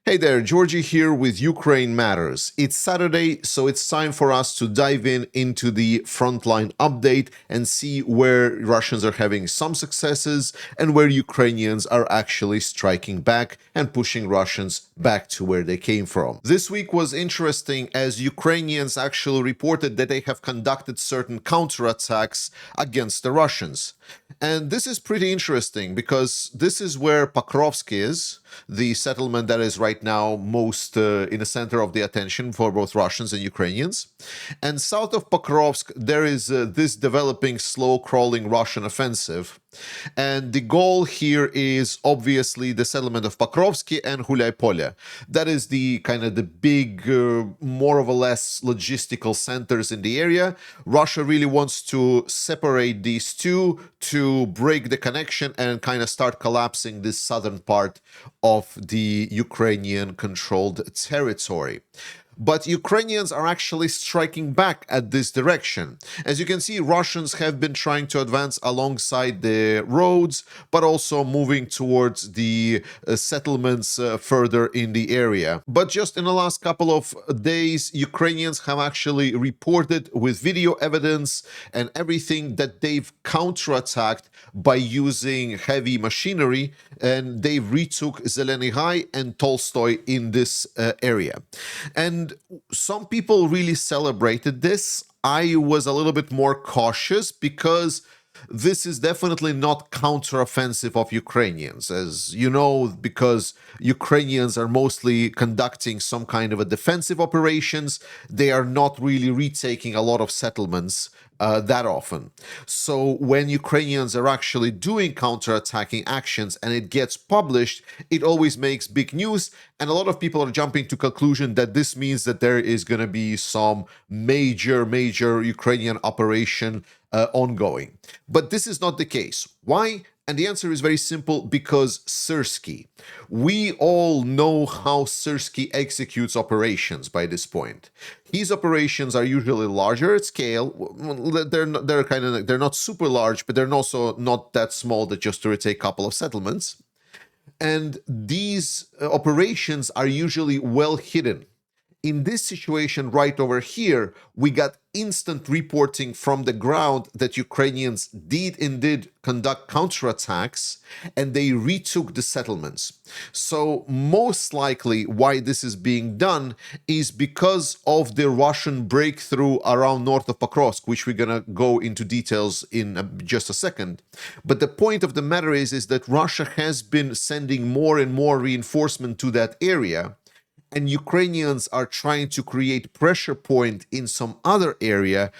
Hey there, Georgie here with Ukraine Matters. It's Saturday, so it's time for us to dive into the Frontline update and see where Russians are having some successes and where Ukrainians are actually striking back and pushing Russians back to where they came from. This week was interesting as Ukrainians actually reported that they have conducted certain counterattacks against the Russians. And this is pretty interesting because this is where Pokrovsk is, the settlement that is right now most in the center of the attention for both Russians and Ukrainians. And south of Pokrovsk, there is this developing slow-crawling Russian offensive. And the goal here is obviously the settlement of Pokrovsk and Hulyai. That is the kind of the big, more or less logistical centers in the area. Russia really wants to separate these two to break the connection and kind of start collapsing this southern part of the Ukrainian-controlled territory. But Ukrainians are actually striking back at this direction. As you can see, Russians have been trying to advance alongside the roads, but also moving towards the settlements further in the area. But just in the last couple of days, Ukrainians have actually reported with video evidence and everything that they've counterattacked by using heavy machinery, and they retook Zeleny Gai and Tolstoy in this area. And some people really celebrated this. I was a little bit more cautious because this is definitely not counteroffensive of Ukrainians, as you know, because Ukrainians are mostly conducting some kind of a defensive operations. They are not really retaking a lot of settlements that often. So when Ukrainians are actually doing counterattacking actions and it gets published, it always makes big news. And a lot of people are jumping to conclusion that this means that there is going to be some major Ukrainian operation ongoing. But this is not the case. Why? And the answer is very simple, because Siverskyi. We all know how Siverskyi executes operations by this point. His operations are usually larger at scale. They're not super large, but they're also not that small that just to retake a couple of settlements. And these operations are usually well hidden. In this situation right over here, we got instant reporting from the ground that Ukrainians did indeed conduct counterattacks and they retook the settlements. So most likely why this is being done is because of the Russian breakthrough around north of Pokrovsk, which we're going to go into details in just a second. But the point of the matter is that Russia has been sending more and more reinforcement to that area. And Ukrainians are trying to create pressure point in some other area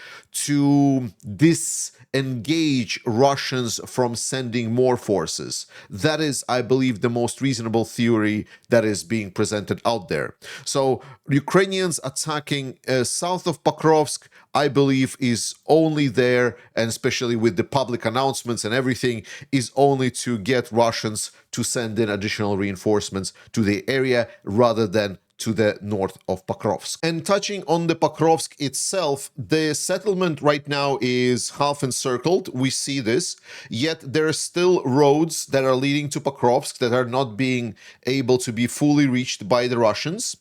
to disengage Russians from sending more forces. That is, I believe, the most reasonable theory that is being presented out there. So Ukrainians attacking south of Pokrovsk, I believe, is only there, and especially with the public announcements and everything, is only to get Russians to send in additional reinforcements to the area rather than to the north of Pokrovsk. And touching on the Pokrovsk itself, the settlement right now is half encircled. We see this, yet there are still roads that are leading to Pokrovsk that are not being able to be fully reached by the Russians.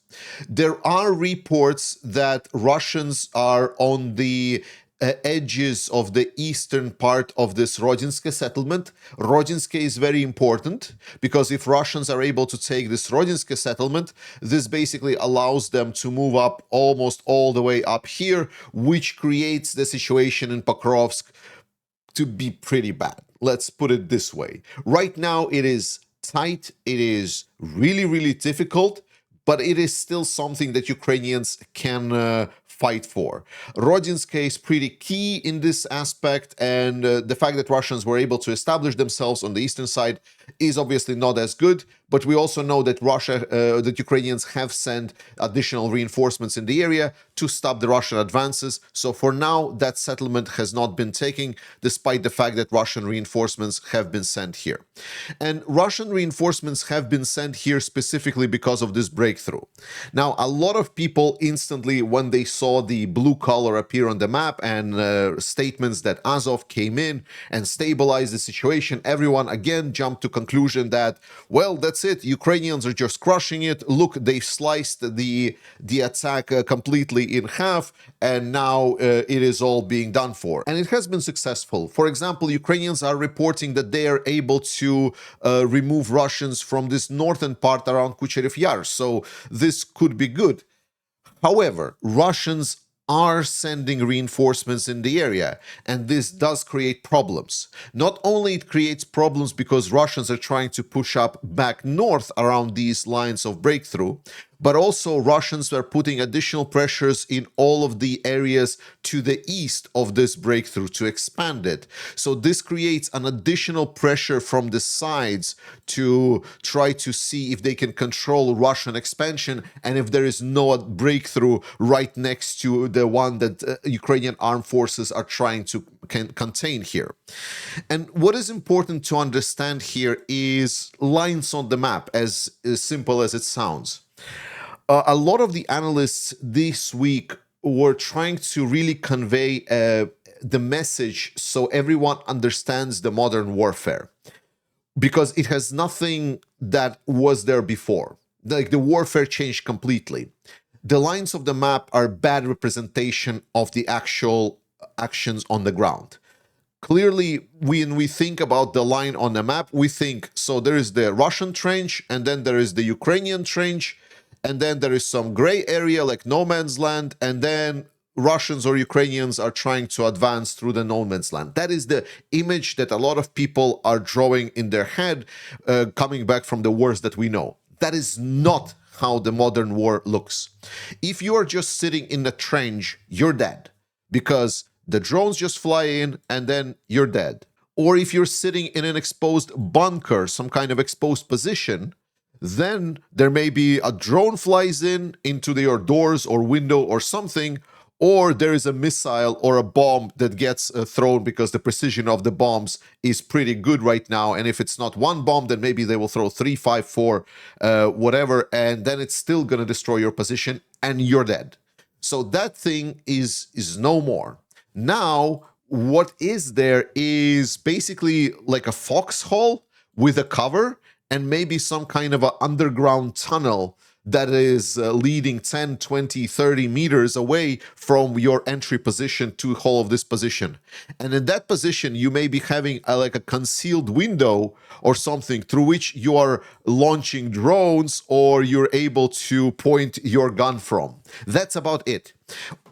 There are reports that Russians are on the edges of the eastern part of this Rodinske settlement. Rodinske is very important because if Russians are able to take this Rodinske settlement, this basically allows them to move up almost all the way up here, which creates the situation in Pokrovsk to be pretty bad. Let's put it this way. Right now it is tight, it is really difficult, but it is still something that Ukrainians can fight for. Rodinske is pretty key in this aspect, and the fact that Russians were able to establish themselves on the eastern side is obviously not as good, but we also know that that Ukrainians have sent additional reinforcements in the area to stop the Russian advances. So for now, that settlement has not been taken, despite the fact that Russian reinforcements have been sent here. And Russian reinforcements have been sent here specifically because of this breakthrough. Now, a lot of people instantly, when they saw the blue color appear on the map and statements that Azov came in and stabilized the situation, everyone again jumped to conclusion that, well, that's it. Ukrainians are just crushing it. Look, they've sliced the attack completely in half, and now it is all being done for. And it has been successful. For example, Ukrainians are reporting that they are able to remove Russians from this northern part around Kucherev Yar. So this could be good. However, Russians are sending reinforcements in the area, and this does create problems. Not only it creates problems because Russians are trying to push up back north around these lines of breakthrough, but also Russians are putting additional pressures in all of the areas to the east of this breakthrough to expand it. So this creates an additional pressure from the sides to try to see if they can control Russian expansion and if there is no breakthrough right next to the one that Ukrainian armed forces are trying to contain here. And what is important to understand here is lines on the map, as simple as it sounds. A lot of the analysts this week were trying to really convey the message so everyone understands the modern warfare, because it has nothing that was there before. Like, the warfare changed completely. The lines of the map are bad representation of the actual actions on the ground. Clearly, when we think about the line on the map, we think, so there is the Russian trench, and then there is the Ukrainian trench, and then there is some gray area like no man's land, and then Russians or Ukrainians are trying to advance through the no man's land. That is the image that a lot of people are drawing in their head, coming back from the wars that we know. That is not how the modern war looks. If you are just sitting in a trench, you're dead, because the drones just fly in and then you're dead. Or if you're sitting in an exposed bunker, some kind of exposed position, then there may be a drone flies in into your doors or window or something, or there is a missile or a bomb that gets thrown, because the precision of the bombs is pretty good right now. And if it's not one bomb, then maybe they will throw 3, 5, 4, whatever, and then it's still going to destroy your position and you're dead. So that thing is no more. Now, what is there is basically like a foxhole with a cover, and maybe some kind of an underground tunnel that is leading 10, 20, 30 meters away from your entry position to whole of this position. And in that position, you may be having like a concealed window or something through which you are launching drones, or you're able to point your gun from. That's about it.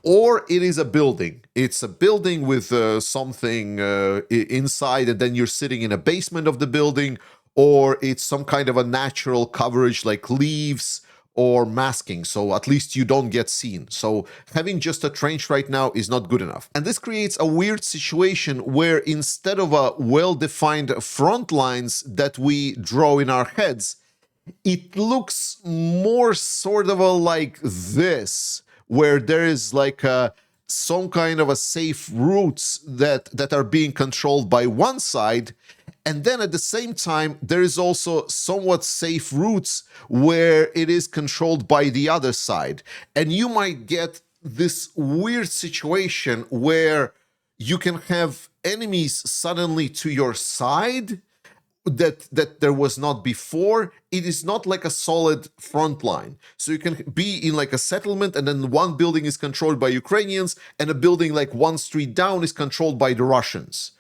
Or it is a building. It's a building with something inside, and then you're sitting in a basement of the building, or it's some kind of a natural coverage like leaves or masking, so at least you don't get seen. So having just a trench right now is not good enough. And this creates a weird situation where instead of a well-defined front lines that we draw in our heads, it looks more sort of like this, where there is like some kind of a safe routes that are being controlled by one side, and then at the same time, there is also somewhat safe routes where it is controlled by the other side. And you might get this weird situation where you can have enemies suddenly to your side that there was not before. It is not like a solid front line. So you can be in like a settlement, and then one building is controlled by Ukrainians, and a building like one street down is controlled by the Russians.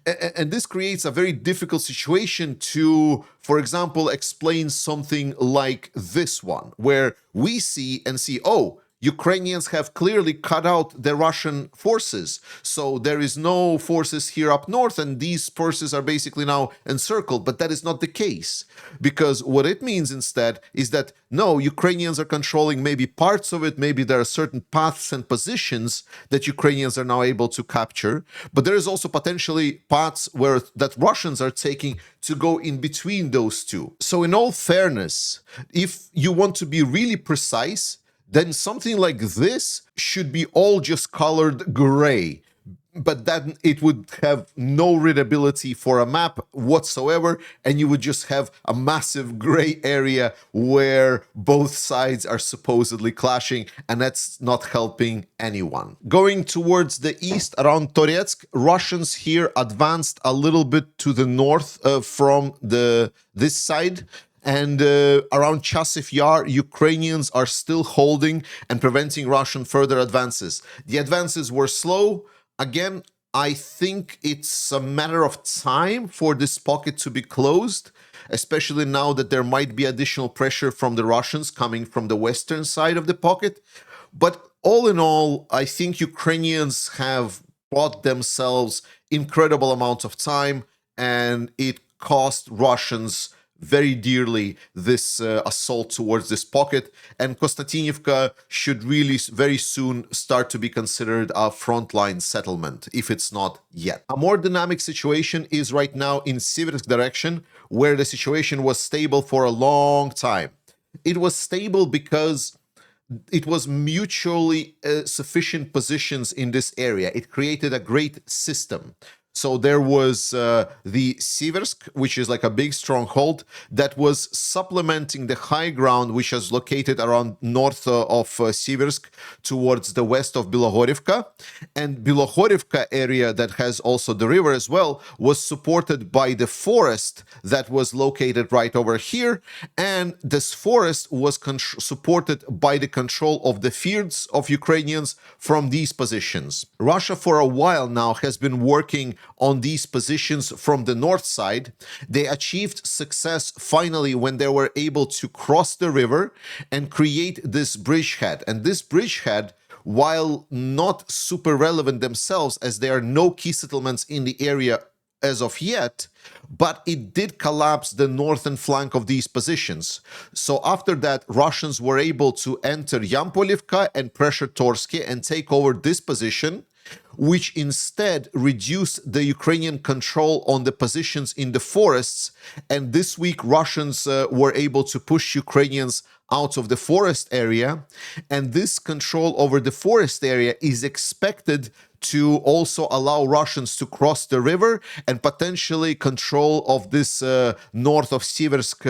And this creates a very difficult situation to, for example, explain something like this one, where we see, oh, Ukrainians have clearly cut out the Russian forces. So there is no forces here up north, and these forces are basically now encircled. But that is not the case, because what it means instead is that, no, Ukrainians are controlling maybe parts of it. Maybe there are certain paths and positions that Ukrainians are now able to capture. But there is also potentially paths where that Russians are taking to go in between those two. So in all fairness, if you want to be really precise, then something like this should be all just colored gray. but then it would have no readability for a map whatsoever, and you would just have a massive gray area where both sides are supposedly clashing, and that's not helping anyone. Going towards the east around Toretsk, Russians here advanced a little bit to the north from this side. And around Chasiv Yar, Ukrainians are still holding and preventing Russian further advances. The advances were slow. Again, I think it's a matter of time for this pocket to be closed, especially now that there might be additional pressure from the Russians coming from the western side of the pocket. But all in all, I think Ukrainians have bought themselves incredible amounts of time, and it cost Russians very dearly this assault towards this pocket, and Konstantinivka should really very soon start to be considered a frontline settlement, if it's not yet. A more dynamic situation is right now in Siversk direction, where the situation was stable for a long time. It was stable because it was mutually sufficient positions in this area. It created a great system. So there was the Siversk, which is like a big stronghold that was supplementing the high ground, which is located around north of Siversk towards the west of Bilohorivka. And Bilohorivka area that has also the river as well was supported by the forest that was located right over here. And this forest was supported by the control of the fields of Ukrainians from these positions. Russia for a while now has been working on these positions from the north side. They achieved success finally when they were able to cross the river and create this bridgehead. And this bridgehead, while not super relevant themselves, as there are no key settlements in the area as of yet, but it did collapse the northern flank of these positions. So after that, Russians were able to enter Yampolivka and pressure Torsky and take over this position, which instead reduced the Ukrainian control on the positions in the forests. And this week, Russians were able to push Ukrainians out of the forest area. And this control over the forest area is expected to also allow Russians to cross the river and potentially control of this north of Siversk,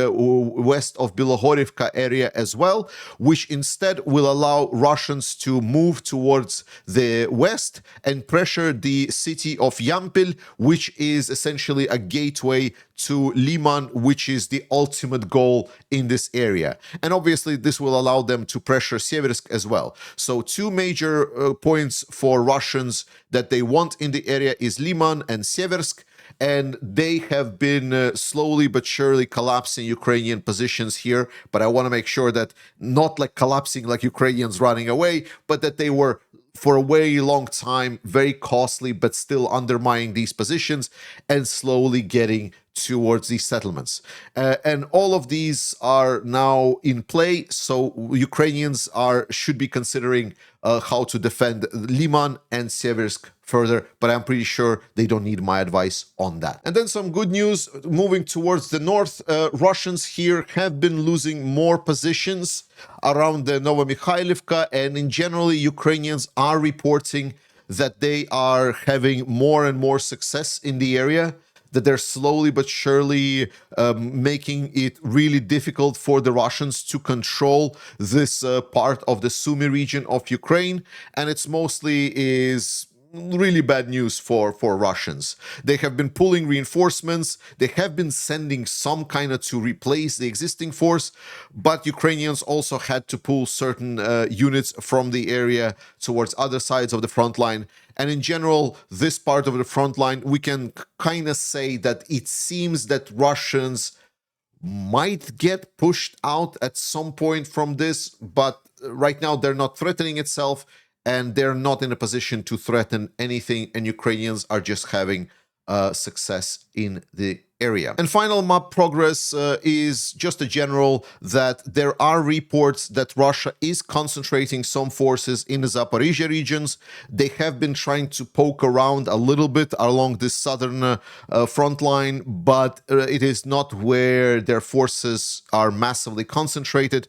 west of Bilohorivka area as well, which instead will allow Russians to move towards the west and pressure the city of Yampil, which is essentially a gateway to Liman, which is the ultimate goal in this area. And obviously, this will allow them to pressure Siversk as well. So two major points for Russians that they want in the area is Liman and Siversk, and they have been slowly but surely collapsing Ukrainian positions here. But I want to make sure that not like collapsing like Ukrainians running away, but that they were for a very long time very costly, but still undermining these positions and slowly getting towards these settlements. And all of these are now in play, so Ukrainians should be considering how to defend Liman and Siversk further, but I'm pretty sure they don't need my advice on that. And then some good news, moving towards the north, Russians here have been losing more positions around the Novomikhailivka, and in general, Ukrainians are reporting that they are having more and more success in the area, that they're slowly but surely making it really difficult for the Russians to control this part of the Sumy region of Ukraine, and it's mostly is really bad news for Russians. They have been pulling reinforcements, they have been sending some kind of to replace the existing force, but Ukrainians also had to pull certain units from the area towards other sides of the front line. And in general, this part of the front line, we can kind of say that it seems that Russians might get pushed out at some point from this, but right now they're not threatening itself, and they're not in a position to threaten anything, and Ukrainians are just having success in the area. And final map progress is just a general that there are reports that Russia is concentrating some forces in the Zaporizhzhia regions. They have been trying to poke around a little bit along this southern front line, but it is not where their forces are massively concentrated.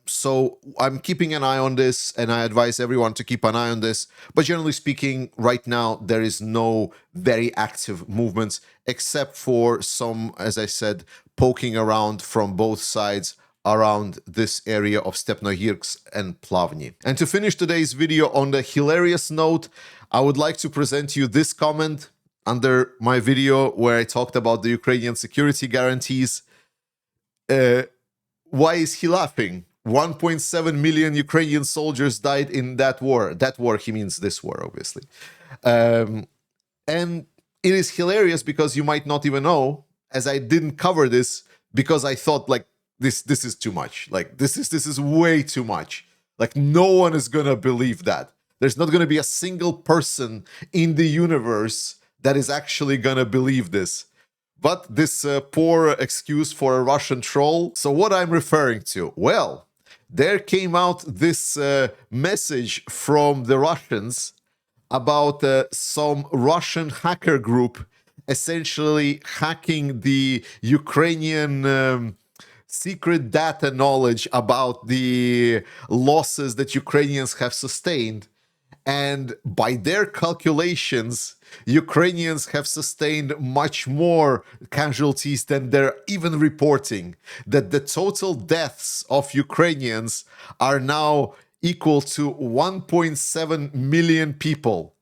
So I'm keeping an eye on this, and I advise everyone to keep an eye on this. But generally speaking, right now, there is no very active movements, except for some, as I said, poking around from both sides around this area of Stepnoyirsk and Plavny. And to finish today's video on the hilarious note, I would like to present you this comment under my video where I talked about the Ukrainian security guarantees. Why is he laughing? 1.7 million Ukrainian soldiers died in that war. That war, he means this war, obviously. And it is hilarious because you might not even know, as I didn't cover this, because I thought, like, this is too much. Like, this is way too much. Like, no one is gonna believe that. There's not gonna be a single person in the universe that is actually gonna believe this. But this poor excuse for a Russian troll. So what I'm referring to? Well, there came out this message from the Russians about some Russian hacker group essentially hacking the Ukrainian secret data knowledge about the losses that Ukrainians have sustained. And by their calculations, Ukrainians have sustained much more casualties than they're even reporting. That the total deaths of Ukrainians are now equal to 1.7 million people.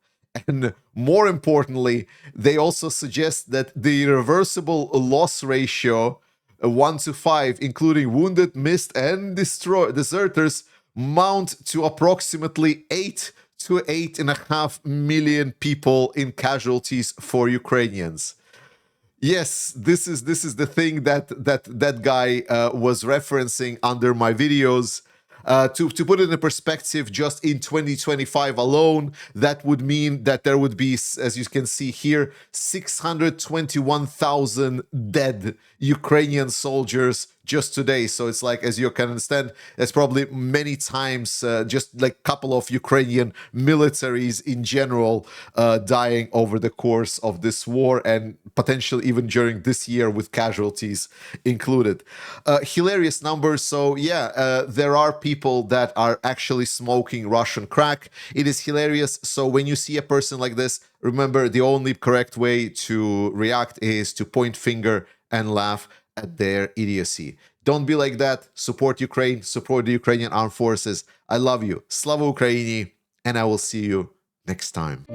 And more importantly, they also suggest that the irreversible loss ratio, 1 to 5, including wounded, missed, and deserters, mount to approximately 8 to 8.5 million people in casualties for Ukrainians. Yes, this is the thing that guy was referencing under my videos. To put it in perspective, just in 2025 alone, that would mean that there would be, as you can see here, 621,000 dead Ukrainian soldiers just today. So it's like, as you can understand, there's probably many times just like a couple of Ukrainian militaries in general dying over the course of this war, and potentially even during this year with casualties included. Hilarious numbers. So yeah, there are people that are actually smoking Russian crack. It is hilarious. So when you see a person like this, remember the only correct way to react is to point finger and laugh at their idiocy. Don't be like that. Support Ukraine, support the Ukrainian armed forces. I love you. Slava Ukraini, and I will see you next time.